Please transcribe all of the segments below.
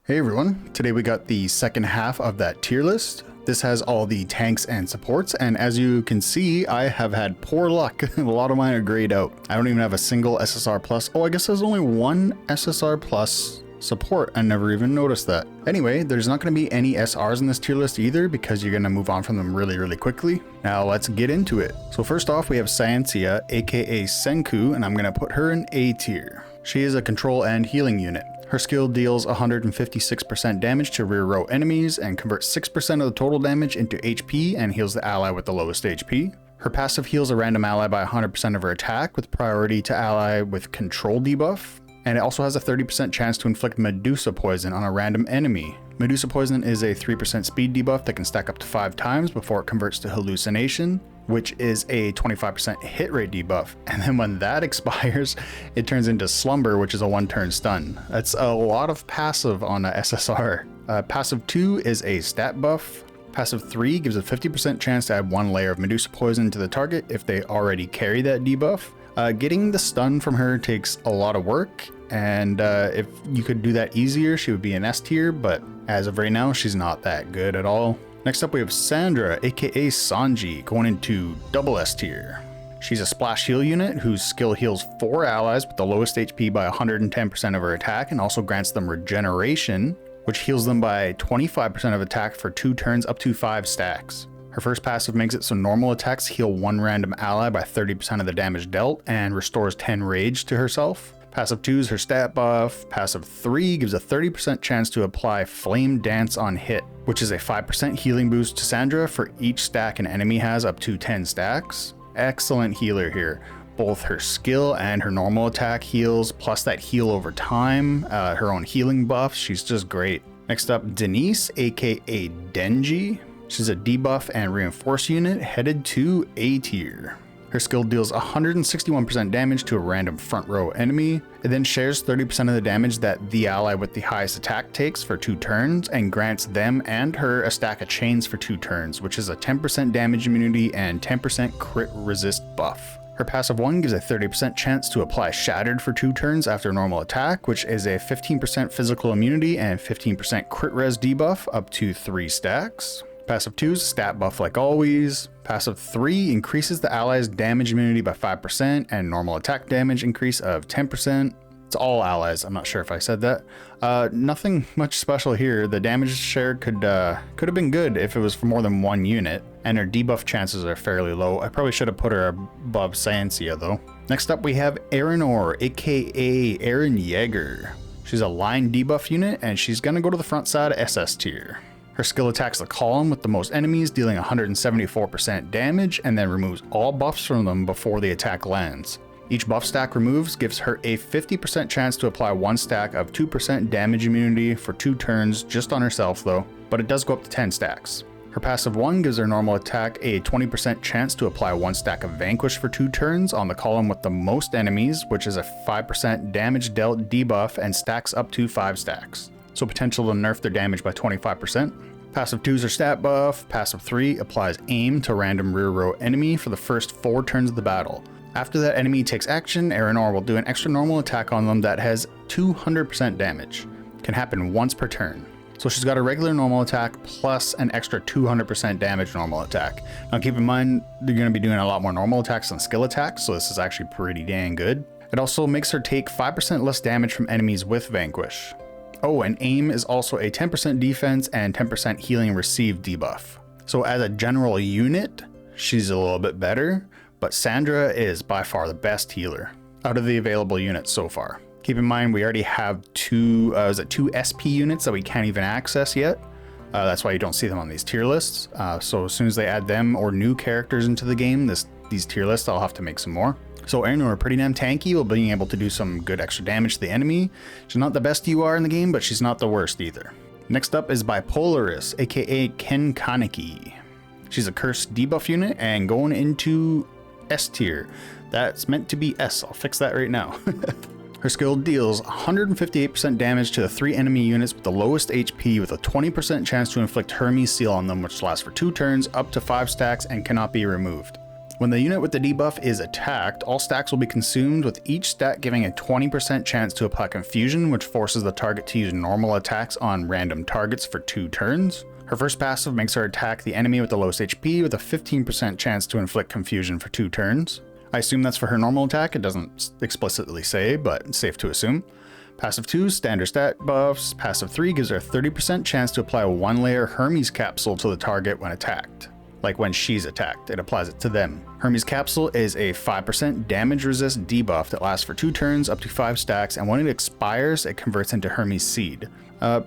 Hey everyone, today we got the second half of that tier list. This has all the tanks and supports, and as you can see, I have had poor luck. A lot of mine are grayed out. I don't even have a single SSR plus. Oh, I guess there's only one SSR plus support. I never even noticed that. Anyway, there's not going to be any SRs in this tier list either because you're going to move on from them really quickly. Now let's get into it. So first off, we have Sania, aka Senku, and I'm going to put her in A tier. She is a control and healing unit. Her skill deals 156% damage to rear row enemies and converts 6% of the total damage into HP and heals the ally with the lowest HP. Her passive heals a random ally by 100% of her attack with priority to ally with control debuff. And it also has a 30% chance to inflict Medusa Poison on a random enemy. Medusa Poison is a 3% speed debuff that can stack up to 5 times before it converts to Hallucination, which is a 25% hit rate debuff. And then when that expires, it turns into Slumber, which is a 1-turn stun. That's a lot of passive on a SSR. Passive 2 is a stat buff. Passive 3 gives a 50% chance to add 1 layer of Medusa Poison to the target if they already carry that debuff. Getting the stun from her takes a lot of work, and if you could do that easier, she would be an S tier, but as of right now, she's not that good at all. Next up, we have Sandra, aka Sanji, going into double S tier. She's a splash heal unit whose skill heals 4 allies with the lowest HP by 110% of her attack and also grants them regeneration, which heals them by 25% of attack for 2 turns up to 5 stacks. Her first passive makes it so normal attacks heal 1 random ally by 30% of the damage dealt and restores 10 rage to herself. Passive 2 is her stat buff. Passive 3 gives a 30% chance to apply Flame Dance on hit, which is a 5% healing boost to Sandra for each stack an enemy has up to 10 stacks. Excellent healer here. Both her skill and her normal attack heals, plus that heal over time, her own healing buffs. She's just great. Next up, Denise, aka Denji. She's a debuff and reinforce unit headed to A tier. Her skill deals 161% damage to a random front row enemy. It then shares 30% of the damage that the ally with the highest attack takes for 2 turns and grants them and her a stack of chains for 2 turns, which is a 10% damage immunity and 10% crit resist buff. Her passive 1 gives a 30% chance to apply Shattered for 2 turns after normal attack, which is a 15% physical immunity and 15% crit res debuff up to 3 stacks. Passive 2 is a stat buff like always. Passive 3 increases the ally's damage immunity by 5% and normal attack damage increase of 10%. It's all allies, I'm not sure if I said that. Nothing much special here. The damage shared could have been good if it was for more than 1 unit, and her debuff chances are fairly low. I probably should have put her above Sania though. Next up we have Aonor, aka Eren Yeager. She's a line debuff unit and she's gonna go to the front side of SS tier. Her skill attacks the column with the most enemies, dealing 174% damage, and then removes all buffs from them before the attack lands. Each buff stack removes gives her a 50% chance to apply 1 stack of 2% damage immunity for 2 turns just on herself though, but it does go up to 10 stacks. Her passive 1 gives her normal attack a 20% chance to apply 1 stack of Vanquish for 2 turns on the column with the most enemies, which is a 5% damage dealt debuff and stacks up to 5 stacks. So potential to nerf their damage by 25%. Passive 2 is her stat buff. Passive 3 applies aim to random rear row enemy for the first 4 turns of the battle. After that enemy takes action, Aonor will do an extra normal attack on them that has 200% damage. Can happen once per turn. So she's got a regular normal attack plus an extra 200% damage normal attack. Now keep in mind, they're going to be doing a lot more normal attacks than skill attacks, so this is actually pretty dang good. It also makes her take 5% less damage from enemies with Vanquish. Oh, and aim is also a 10% defense and 10% healing received debuff. So as a general unit, she's a little bit better, but Sandra is by far the best healer out of the available units so far. Keep in mind, we already have 2 SP units that we can't even access yet. That's why you don't see them on these tier lists. So as soon as they add them or new characters into the game, these tier lists, I'll have to make some more. So Aonor, pretty damn tanky while being able to do some good extra damage to the enemy. She's not the best UR in the game, but she's not the worst either. Next up is Bip Polaris, aka Ken Kaneki. She's a cursed debuff unit and going into S tier. That's meant to be S, I'll fix that right now. Her skill deals 158% damage to the 3 enemy units with the lowest HP with a 20% chance to inflict Hermes Seal on them, which lasts for 2 turns, up to 5 stacks, and cannot be removed. When the unit with the debuff is attacked, all stacks will be consumed, with each stack giving a 20% chance to apply confusion, which forces the target to use normal attacks on random targets for 2 turns. Her first passive makes her attack the enemy with the lowest HP with a 15% chance to inflict confusion for 2 turns. I assume that's for her normal attack, it doesn't explicitly say, but it's safe to assume. Passive 2, standard stat buffs. Passive 3 gives her a 30% chance to apply a 1-layer Hermes capsule to the target when attacked. Like when she's attacked, it applies it to them. Hermes Capsule is a 5% damage resist debuff that lasts for 2 turns, up to 5 stacks, and when it expires, it converts into Hermes Seed.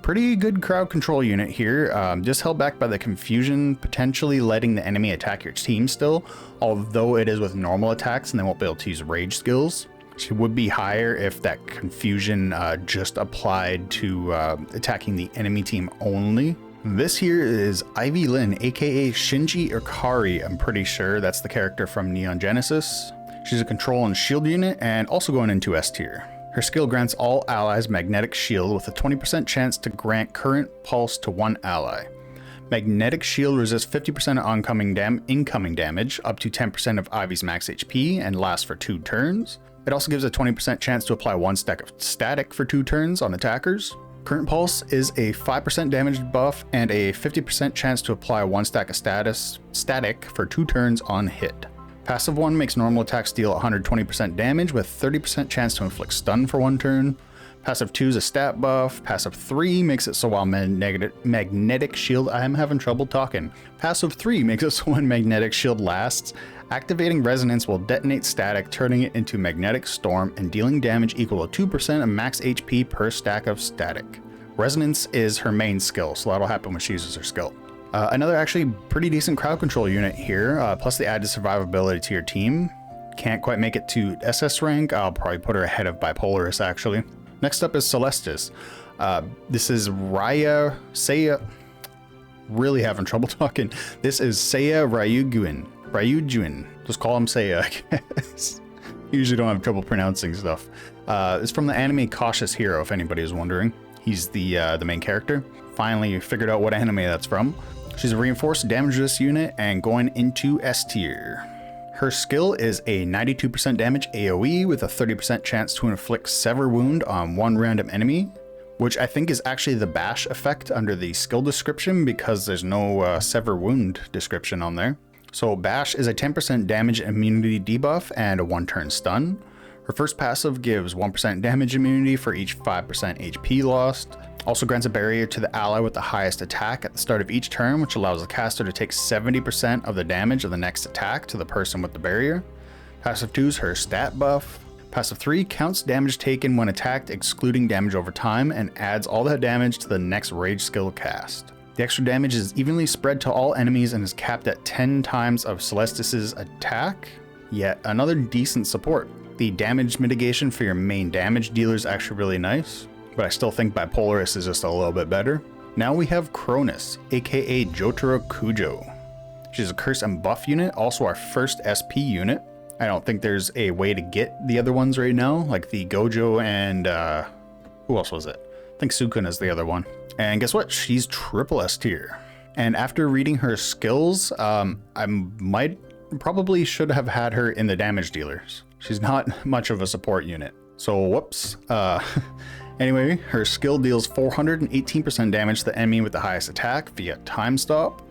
Pretty good crowd control unit here, just held back by the confusion, potentially letting the enemy attack your team still, although it is with normal attacks and they won't be able to use rage skills. She would be higher if that confusion just applied to attacking the enemy team only. This here is Ivy Linn, aka Shinji Yukari. I'm pretty sure that's the character from Neon Genesis. She's a control and shield unit and also going into S tier. Her skill grants all allies magnetic shield with a 20% chance to grant current pulse to 1 ally. Magnetic shield resists 50% of incoming damage, up to 10% of Ivy's max HP, and lasts for 2 turns. It also gives a 20% chance to apply 1 stack of static for 2 turns on attackers. Current Pulse is a 5% damage buff and a 50% chance to apply 1 stack of static for 2 turns on hit. Passive 1 makes normal attacks deal 120% damage with 30% chance to inflict stun for 1 turn. Passive 2 is a stat buff. Passive 3 makes it so while magnetic shield, I'm having trouble talking. Passive 3 makes it so when magnetic shield lasts, activating resonance will detonate static, turning it into magnetic storm and dealing damage equal to 2% of max HP per stack of static. Resonance is her main skill, so that'll happen when she uses her skill. Another actually pretty decent crowd control unit here, plus the added survivability to your team. Can't quite make it to SS rank, I'll probably put her ahead of Bip Polaris actually. Next up is Celestus. This is Seiya, really having trouble talking. This is Seiya Ryujuin. Just call him Seiya, I guess. Usually don't have trouble pronouncing stuff. It's from the anime Cautious Hero, if anybody is wondering. He's the main character. Finally figured out what anime that's from. She's a reinforced damage resist unit and going into S tier. Her skill is a 92% damage AoE with a 30% chance to inflict Sever Wound on 1 random enemy, which I think is actually the bash effect under the skill description because there's no Sever Wound description on there. So bash is a 10% damage immunity debuff and a 1-turn stun. Her first passive gives 1% damage immunity for each 5% HP lost. Also grants a barrier to the ally with the highest attack at the start of each turn, which allows the caster to take 70% of the damage of the next attack to the person with the barrier. Passive 2 is her stat buff. Passive 3 counts damage taken when attacked, excluding damage over time, and adds all that damage to the next rage skill cast. The extra damage is evenly spread to all enemies and is capped at 10 times of Celestus's attack. Yet another decent support. The damage mitigation for your main damage dealer is actually really nice, but I still think Bip Polaris is just a little bit better. Now we have Cronis, aka Jotaro Kujo. She's a curse and buff unit, also our first SP unit. I don't think there's a way to get the other ones right now, like the Gojo and who else was it? I think Sukun is the other one. And guess what? She's triple S tier. And after reading her skills, I probably should have had her in the damage dealers. She's not much of a support unit. So whoops. Anyway, her skill deals 418% damage to the enemy with the highest attack via Time Stop.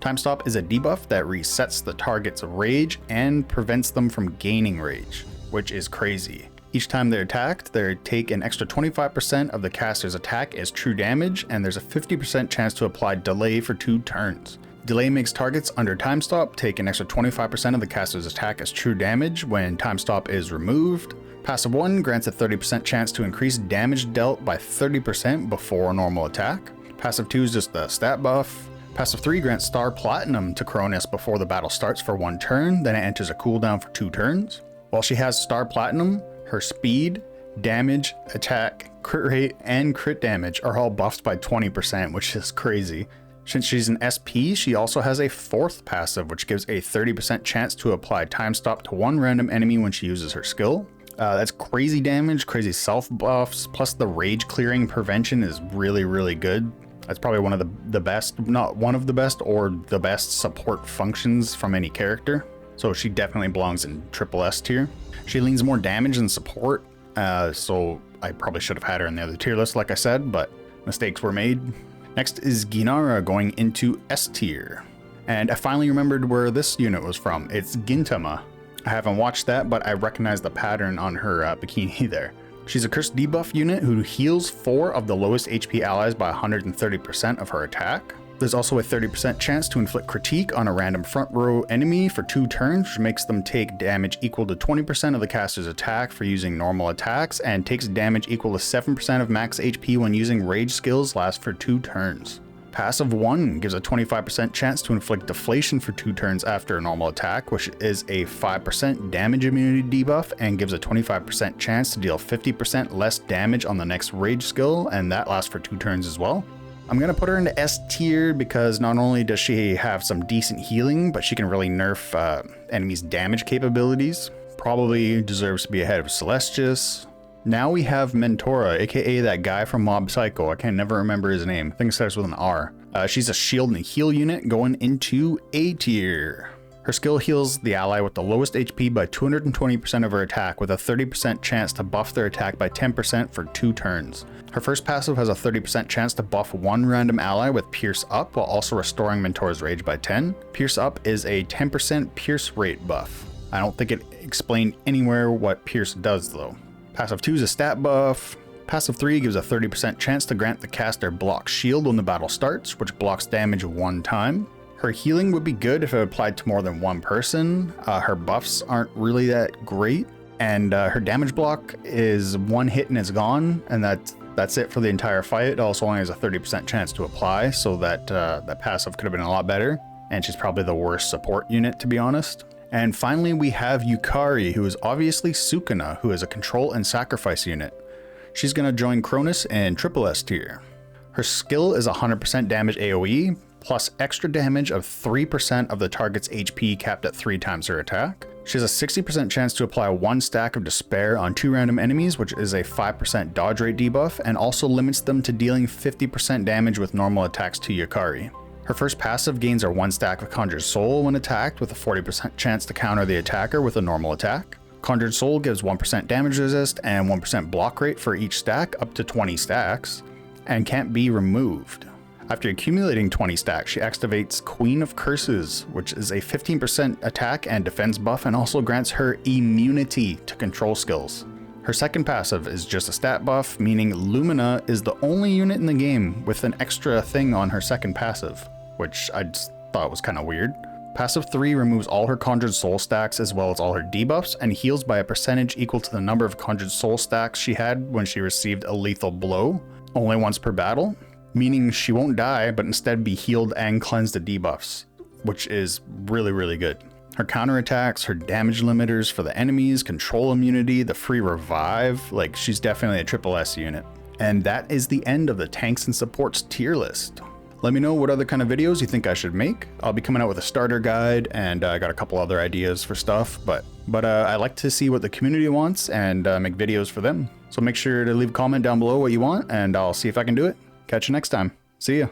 Time Stop is a debuff that resets the target's rage and prevents them from gaining rage, which is crazy. Each time they're attacked, they take an extra 25% of the caster's attack as true damage, and there's a 50% chance to apply delay for 2 turns. Delay makes targets under Time Stop take an extra 25% of the caster's attack as true damage when Time Stop is removed. Passive 1 grants a 30% chance to increase damage dealt by 30% before a normal attack. Passive 2 is just the stat buff. Passive 3 grants Star Platinum to Cronis before the battle starts for 1 turn, then it enters a cooldown for 2 turns. While she has Star Platinum, her speed, damage, attack, crit rate, and crit damage are all buffed by 20%, which is crazy. Since she's an SP, she also has a 4th passive, which gives a 30% chance to apply Time Stop to 1 random enemy when she uses her skill. That's crazy damage, crazy self buffs, plus the rage clearing prevention is really, really good. That's probably one of the best, not one of the best, or the best support functions from any character. So she definitely belongs in triple S tier. She leans more damage than support, so I probably should have had her in the other tier list like I said, but mistakes were made. Next is Ginar going into S tier. And I finally remembered where this unit was from. It's Gintama. I haven't watched that, but I recognize the pattern on her bikini there. She's a cursed debuff unit who heals 4 of the lowest HP allies by 130% of her attack. There's also a 30% chance to inflict critique on a random front row enemy for 2 turns, which makes them take damage equal to 20% of the caster's attack for using normal attacks, and takes damage equal to 7% of max HP when using rage skills, lasts for 2 turns. Passive 1 gives a 25% chance to inflict deflation for 2 turns after a normal attack, which is a 5% damage immunity debuff, and gives a 25% chance to deal 50% less damage on the next rage skill, and that lasts for 2 turns as well. I'm going to put her into S tier because not only does she have some decent healing, but she can really nerf enemies' damage capabilities. Probably deserves to be ahead of Celestus. Now we have Mentora, aka that guy from Mob Psycho. I can never remember his name. I think it starts with an R. She's a shield and heal unit going into A tier. Her skill heals the ally with the lowest HP by 220% of her attack, with a 30% chance to buff their attack by 10% for 2 turns. Her first passive has a 30% chance to buff 1 random ally with Pierce Up, while also restoring Mentor's Rage by 10. Pierce Up is a 10% Pierce rate buff. I don't think it explained anywhere what Pierce does though. Passive 2 is a stat buff. Passive 3 gives a 30% chance to grant the caster block shield when the battle starts, which blocks damage 1 time. Her healing would be good if it applied to more than 1 person. Her buffs aren't really that great, and her damage block is 1 hit and it's gone, and that's it for the entire fight. It also only has a 30% chance to apply, so that passive could have been a lot better, and she's probably the worst support unit, to be honest. And finally, we have Yukari, who is obviously Sukuna, who is a control and sacrifice unit. She's going to join Cronis in triple S tier. Her skill is 100% damage AoE, plus extra damage of 3% of the target's HP capped at 3 times her attack. She has a 60% chance to apply 1 stack of despair on 2 random enemies, which is a 5% dodge rate debuff, and also limits them to dealing 50% damage with normal attacks to Yukari. Her first passive gains her 1 stack of Conjured Soul when attacked, with a 40% chance to counter the attacker with a normal attack. Conjured Soul gives 1% damage resist and 1% block rate for each stack up to 20 stacks, and can't be removed. After accumulating 20 stacks, she activates Queen of Curses, which is a 15% attack and defense buff, and also grants her immunity to control skills. Her second passive is just a stat buff, meaning Lumina is the only unit in the game with an extra thing on her second passive, which I just thought was kind of weird. Passive 3 removes all her Conjured Soul stacks as well as all her debuffs, and heals by a percentage equal to the number of Conjured Soul stacks she had when she received a lethal blow, only once per battle. Meaning she won't die, but instead be healed and cleansed of debuffs, which is really, really good. Her counterattacks, her damage limiters for the enemies, control immunity, the free revive, like she's definitely a triple S unit. And that is the end of the tanks and supports tier list. Let me know what other kind of videos you think I should make. I'll be coming out with a starter guide, and I got a couple other ideas for stuff, but I like to see what the community wants and make videos for them. So make sure to leave a comment down below what you want, and I'll see if I can do it. Catch you next time. See ya.